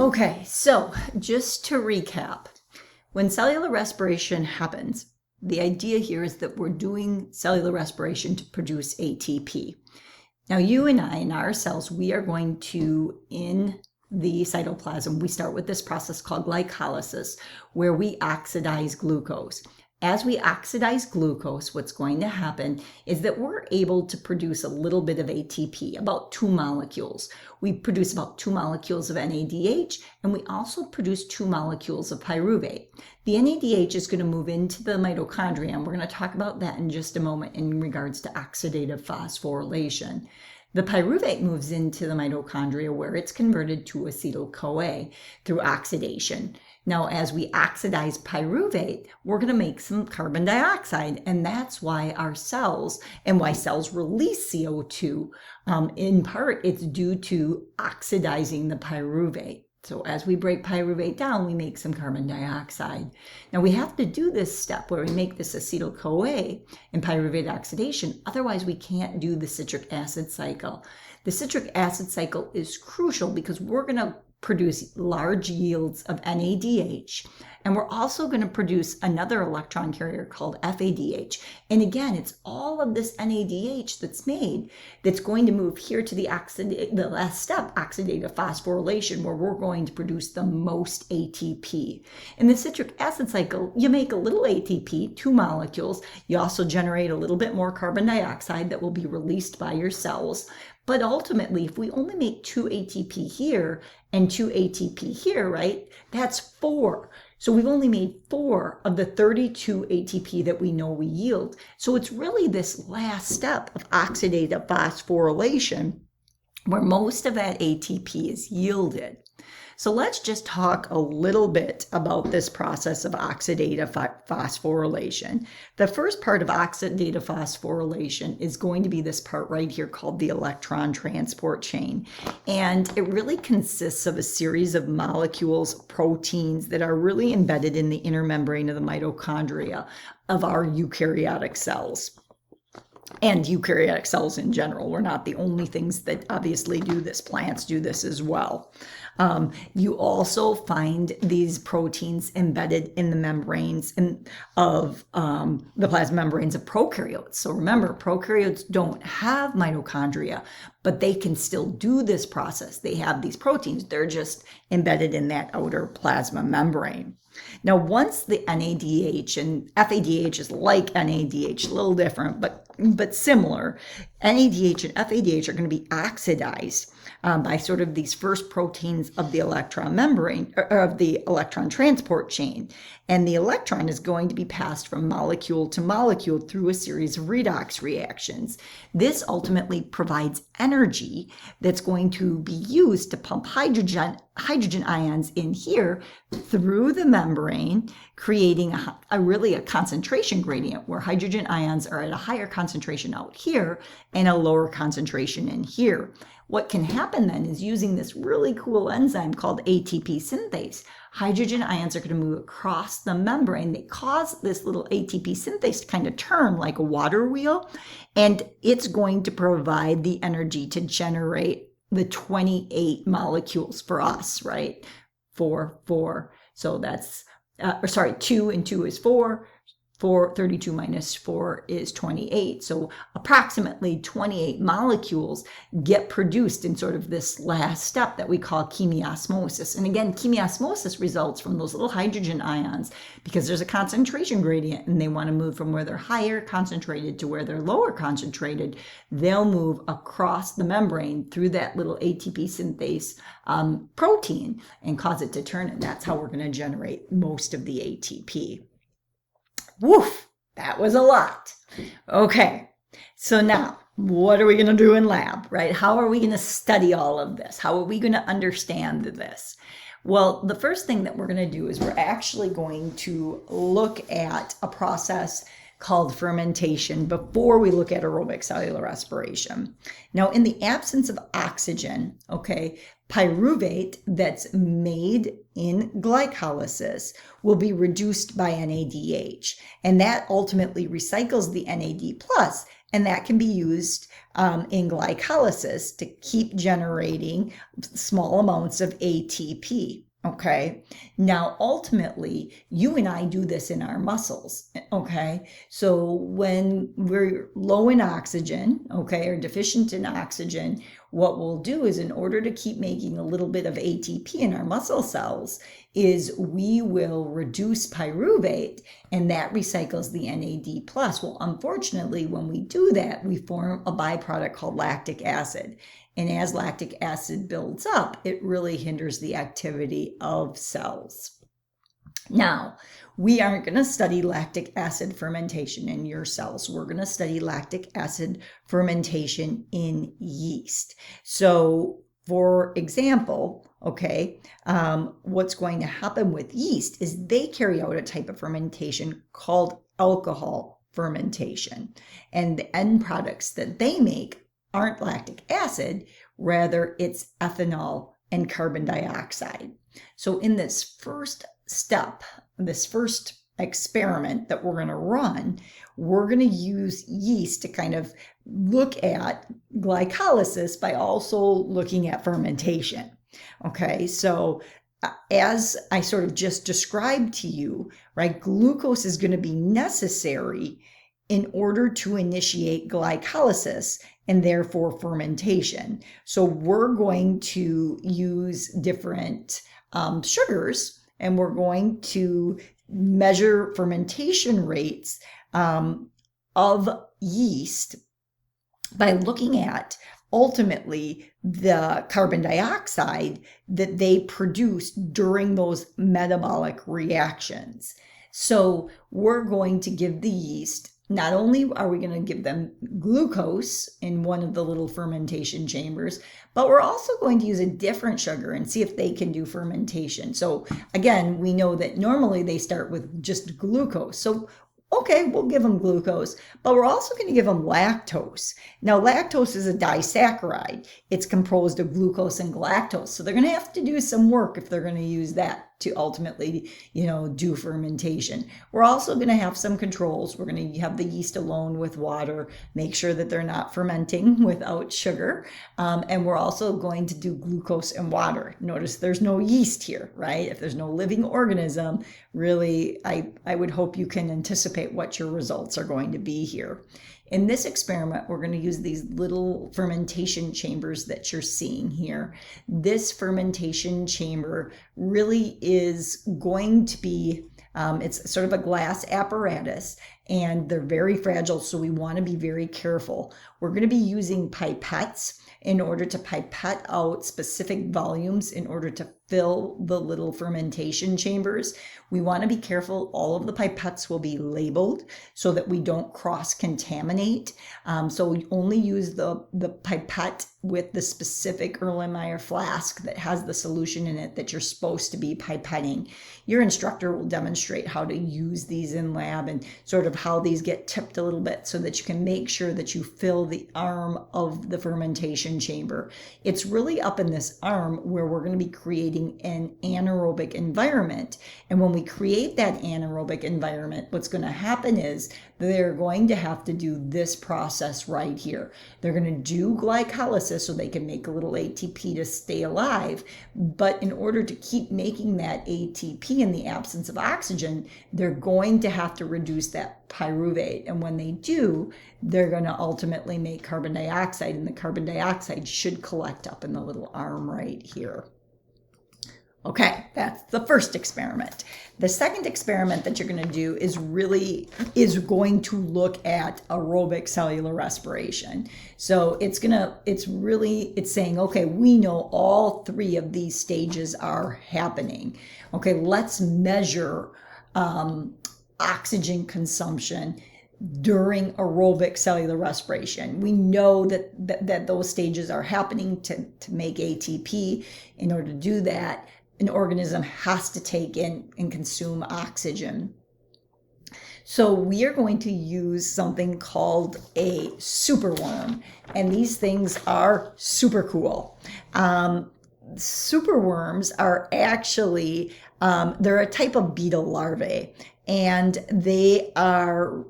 Okay, so just to recap, when cellular respiration happens, the idea here is that we're doing cellular respiration to produce ATP. Now, you and I, in our cells, we are going to, in the cytoplasm, we start with this process called glycolysis, where we oxidize glucose. As we oxidize glucose, what's going to happen is that we're able to produce a little bit of ATP, about 2 molecules. We produce about 2 molecules of NADH, and we also produce 2 molecules of pyruvate. The NADH is going to move into the mitochondria, and we're going to talk about that in just a moment in regards to oxidative phosphorylation. The pyruvate moves into the mitochondria where it's converted to acetyl-CoA through oxidation. Now, as we oxidize pyruvate, we're going to make some carbon dioxide, and that's why our cells and why cells release CO2. In part, it's due to oxidizing the pyruvate. So as we break pyruvate down, we make some carbon dioxide. Now, we have to do this step where we make this acetyl-CoA in pyruvate oxidation. Otherwise, we can't do the citric acid cycle. The citric acid cycle is crucial because we're going to produce large yields of NADH, and we're also going to produce another electron carrier called FADH. And again, it's all of this NADH that's made that's going to move here to the last step, oxidative phosphorylation, where we're going to produce the most ATP. In the citric acid cycle, you make a little ATP, 2 molecules. You also generate a little bit more carbon dioxide that will be released by your cells. But ultimately, if we only make 2 ATP here and 2 ATP here, right, that's 4. So we've only made 4 of the 32 ATP that we know we yield. So it's really this last step of oxidative phosphorylation where most of that ATP is yielded. So let's just talk a little bit about this process of oxidative phosphorylation. The first part of oxidative phosphorylation is going to be this part right here called the electron transport chain. And it really consists of a series of molecules, proteins that are really embedded in the inner membrane of the mitochondria of our eukaryotic cells. And eukaryotic cells in general. We're not the only things that obviously do this. Plants do this as well. You also find these proteins embedded in the membranes of the plasma membranes of prokaryotes. So remember, prokaryotes don't have mitochondria, but they can still do this process. They have these proteins. They're just embedded in that outer plasma membrane. Now, once the NADH and FADH is like NADH, a little different, but similar, NADH and FADH are going to be oxidized by sort of these first proteins of the electron membrane, or of the electron transport chain. And the electron is going to be passed from molecule to molecule through a series of redox reactions. This ultimately provides energy that's going to be used to pump hydrogen ions in here through the membrane, creating a concentration gradient where hydrogen ions are at a higher concentration out here and a lower concentration in here. What can happen then is using this really cool enzyme called ATP synthase, hydrogen ions are going to move across the membrane. They cause this little ATP synthase to kind of turn like a water wheel, and it's going to provide the energy to generate the 28 molecules for us, right? 4. So that's, 2 and 2 is 4. 32 minus 4 is 28. So approximately 28 molecules get produced in sort of this last step that we call chemiosmosis. And again, chemiosmosis results from those little hydrogen ions because there's a concentration gradient and they want to move from where they're higher concentrated to where they're lower concentrated. They'll move across the membrane through that little ATP synthase protein and cause it to turn. And that's how we're going to generate most of the ATP. Woof, that was a lot. Okay, so now what are we going to do in lab, right? How are we going to study all of this? How are we going to understand this? Well, the first thing that we're going to do is we're actually going to look at a process called fermentation before we look at aerobic cellular respiration. Now, in the absence of oxygen, pyruvate that's made in glycolysis will be reduced by NADH, and that ultimately recycles the NAD plus and that can be used in glycolysis to keep generating small amounts of ATP. Okay. Now, ultimately, you and I do this in our muscles. Okay. So when we're low in oxygen, okay, or deficient in oxygen, what we'll do is, in order to keep making a little bit of ATP in our muscle cells, is we will reduce pyruvate, and that recycles the NAD+. Well, unfortunately, when we do that, we form a byproduct called lactic acid. And as lactic acid builds up, it really hinders the activity of cells. Now, we aren't going to study lactic acid fermentation in your cells. We're going to study lactic acid fermentation in yeast. So, for example, okay, what's going to happen with yeast is they carry out a type of fermentation called alcohol fermentation. And the end products that they make aren't lactic acid, rather it's ethanol and carbon dioxide. So in this first step, this first experiment that we're going to run, we're going to use yeast to kind of look at glycolysis by also looking at fermentation. Okay, so as I sort of just described to you, right, glucose is going to be necessary in order to initiate glycolysis and therefore fermentation. So we're going to use different sugars, and we're going to measure fermentation rates of yeast by looking at ultimately the carbon dioxide that they produce during those metabolic reactions. So we're going to give the yeast, not only are we going to give them glucose in one of the little fermentation chambers, but we're also going to use a different sugar and see if they can do fermentation. So again, we know that normally they start with just glucose. So okay, we'll give them glucose, but we're also going to give them lactose. Now, lactose is a disaccharide. It's composed of glucose and galactose. So they're going to have to do some work if they're going to use that to ultimately, do fermentation. We're also going to have some controls. We're going to have the yeast alone with water, make sure that they're not fermenting without sugar. And we're also going to do glucose and water. Notice there's no yeast here, right? If there's no living organism, really, I would hope you can anticipate what your results are going to be here. In this experiment, we're going to use these little fermentation chambers that you're seeing here. This fermentation chamber really is going to be, it's sort of a glass apparatus, and they're very fragile, so we want to be very careful. We're going to be using pipettes in order to pipette out specific volumes in order to fill the little fermentation chambers. We want to be careful. All of the pipettes will be labeled so that we don't cross-contaminate. So we only use the pipette with the specific Erlenmeyer flask that has the solution in it that you're supposed to be pipetting. Your instructor will demonstrate how to use these in lab and sort of how these get tipped a little bit so that you can make sure that you fill the arm of the fermentation chamber. It's really up in this arm where we're going to be creating an anaerobic environment. And when we create that anaerobic environment, what's going to happen is they're going to have to do this process right here. They're going to do glycolysis so they can make a little ATP to stay alive. But in order to keep making that ATP in the absence of oxygen, they're going to have to reduce that pyruvate. And when they do, they're going to ultimately make carbon dioxide, and the carbon dioxide should collect up in the little arm right here. Okay, that's the first experiment. The second experiment that you're going to do is going to look at aerobic cellular respiration. So it's saying, okay, we know all three of these stages are happening. Okay, let's measure oxygen consumption during aerobic cellular respiration. We know that those stages are happening to make ATP. In order to do that, an organism has to take in and consume oxygen. So we are going to use something called a superworm, and these things are super cool. superworms are actually, they're a type of beetle larvae, and they are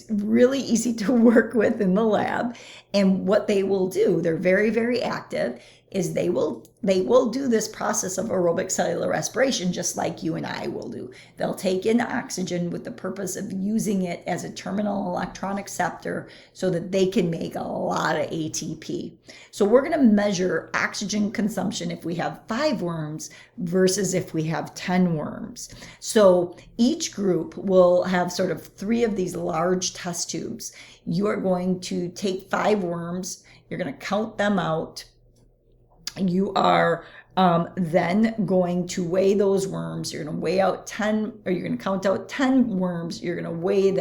really easy to work with in the lab. And what they will do, they're very, very active, is they will do this process of aerobic cellular respiration just like you and I will do. They'll take in oxygen with the purpose of using it as a terminal electron acceptor so that they can make a lot of ATP. So we're going to measure oxygen consumption if we have 5 worms versus if we have 10 worms. So each group will have sort of 3 of these large test tubes. You are going to take 5 worms, you're going to count them out. You are then going to weigh those worms. You're going to weigh out 10, or you're going to count out 10 worms. You're going to weigh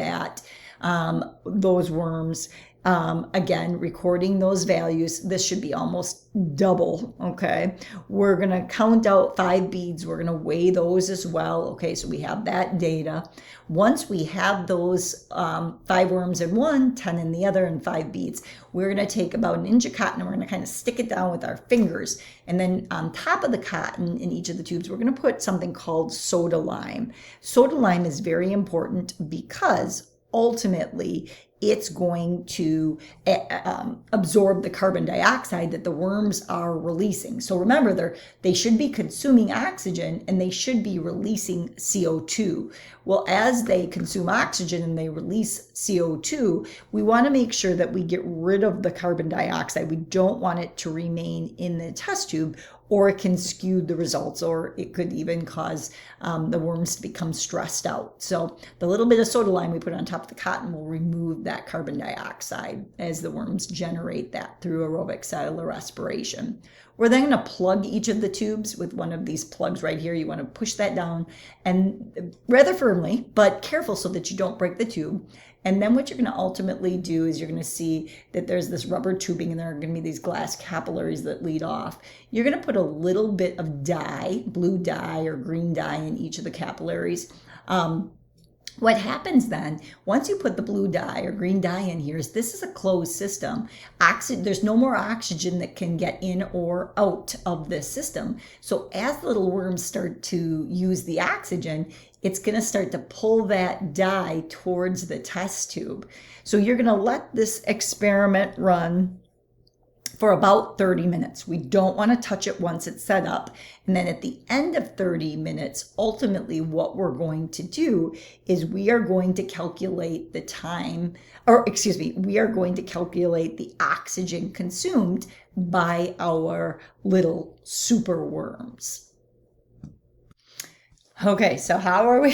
those worms. Again, recording those values. This should be almost double, okay? We're going to count out 5 beads. We're going to weigh those as well, okay? So we have that data. Once we have those 5 worms in one, 10 in the other, and 5 beads, we're going to take about an inch of cotton and we're going to kind of stick it down with our fingers. And then on top of the cotton in each of the tubes, we're going to put something called soda lime. Soda lime is very important because ultimately it's going to absorb the carbon dioxide that the worms are releasing. So remember, they should be consuming oxygen and they should be releasing CO2. Well, as they consume oxygen and they release CO2, we want to make sure that we get rid of the carbon dioxide. We don't want it to remain in the test tube, or it can skew the results, or it could even cause the worms to become stressed out. So the little bit of soda lime we put on top of the cotton will remove that carbon dioxide as the worms generate that through aerobic cellular respiration. We're then going to plug each of the tubes with one of these plugs right here. You want to push that down and rather firmly, but careful so that you don't break the tube. And then what you're going to ultimately do is you're going to see that there's this rubber tubing and there are going to be these glass capillaries that lead off. You're going to put a little bit of dye, blue dye or green dye in each of the capillaries. What happens then, once you put the blue dye or green dye in here, is this is a closed system. There's no more oxygen that can get in or out of this system. So as the little worms start to use the oxygen, it's going to start to pull that dye towards the test tube. So you're going to let this experiment run for about 30 minutes. We don't want to touch it once it's set up. And then at the end of 30 minutes, ultimately what we're going to do is we are going to calculate the time, we are going to calculate the oxygen consumed by our little super worms. Okay, so how are we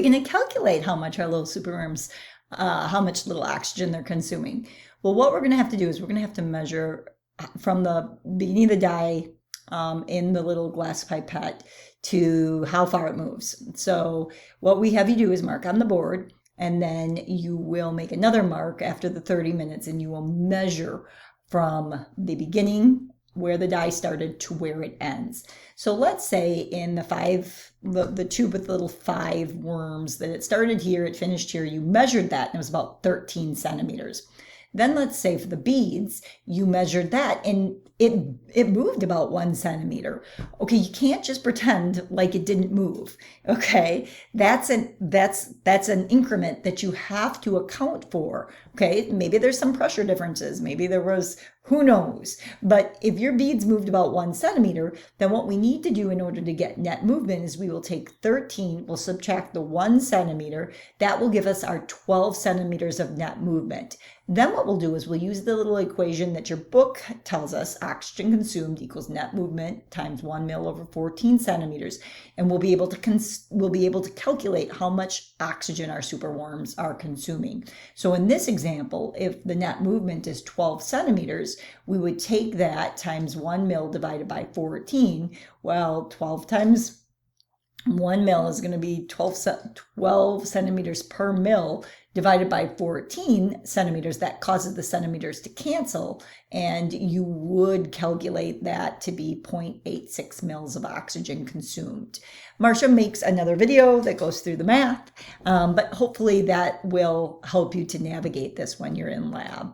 going to calculate how much our little superworms, how much little oxygen they're consuming? Well, what we're going to have to do is we're going to have to measure from the beginning of the dye in the little glass pipette to how far it moves. So what we have you do is mark on the board, and then you will make another mark after the 30 minutes, and you will measure from the beginning where the dye started to where it ends. So let's say in the tube with little 5 worms that it started here, it finished here, you measured that and it was about 13 centimeters. Then let's say for the beads, you measured that and it moved about 1 centimeter. Okay, you can't just pretend like it didn't move. Okay, that's an increment that you have to account for. Okay, maybe there's some pressure differences. Maybe there was, who knows? But if your beads moved about 1 centimeter, then what we need to do in order to get net movement is we will take 13, we'll subtract the 1 centimeter. That will give us our 12 centimeters of net movement. Then what we'll do is we'll use the little equation that your book tells us, oxygen consumed equals net movement times 1 mil over 14 centimeters, and we'll be able to calculate how much oxygen our superworms are consuming. So in this example, if the net movement is 12 centimeters, we would take that times 1 mil divided by 14. Well, 12 times 1 mil is going to be 12 centimeters per mil divided by 14 centimeters. That causes the centimeters to cancel, and you would calculate that to be 0.86 mils of oxygen consumed. Marcia makes another video that goes through the math, but hopefully that will help you to navigate this when you're in lab.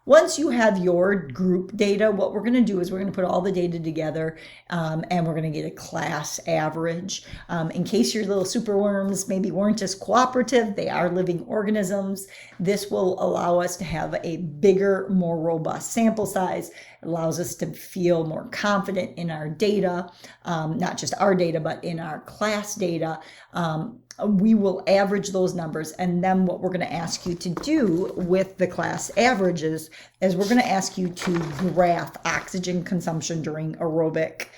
Once you have your group data, what we're going to do is we're going to put all the data together, and we're going to get a class average. In case your little superworms maybe weren't as cooperative, they are living organisms. This will allow us to have a bigger, more robust sample size. It allows us to feel more confident in our data, not just our data, but in our class data. We will average those numbers, and then what we're going to ask you to do with the class averages is we're going to ask you to graph oxygen consumption during aerobic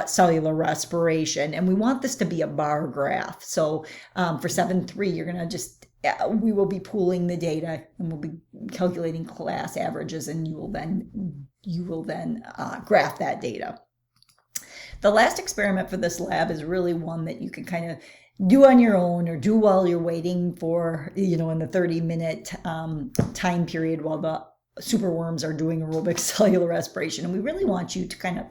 cellular respiration, and we want this to be a bar graph. So for 7.3, you're going to just we will be pooling the data, and we'll be calculating class averages, and you will then graph that data. The last experiment for this lab is really one that you can kind of do on your own or do while you're waiting for, in the 30-minute time period while the superworms are doing aerobic cellular respiration. And we really want you to kind of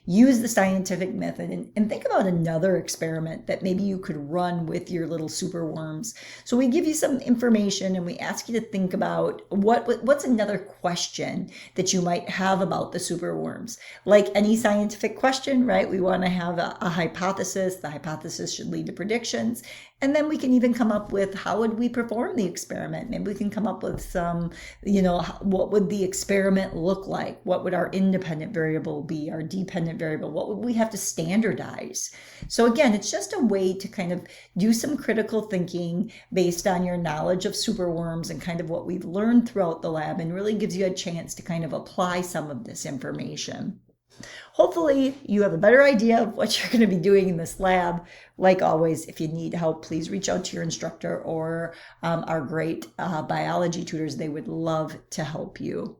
use the scientific method and think about another experiment that maybe you could run with your little superworms. So we give you some information and we ask you to think about what's another question that you might have about the superworms. Like any scientific question, right? We want to have a hypothesis. The hypothesis should lead to predictions. And then we can even come up with how would we perform the experiment? Maybe we can come up with some, what would the experiment look like? What would our independent variable be? Our dependent variable? What would we have to standardize? So again, it's just a way to kind of do some critical thinking based on your knowledge of superworms and kind of what we've learned throughout the lab, and really gives you a chance to kind of apply some of this information. Hopefully you have a better idea of what you're going to be doing in this lab. Like always, if you need help, please reach out to your instructor or our great biology tutors. They would love to help you.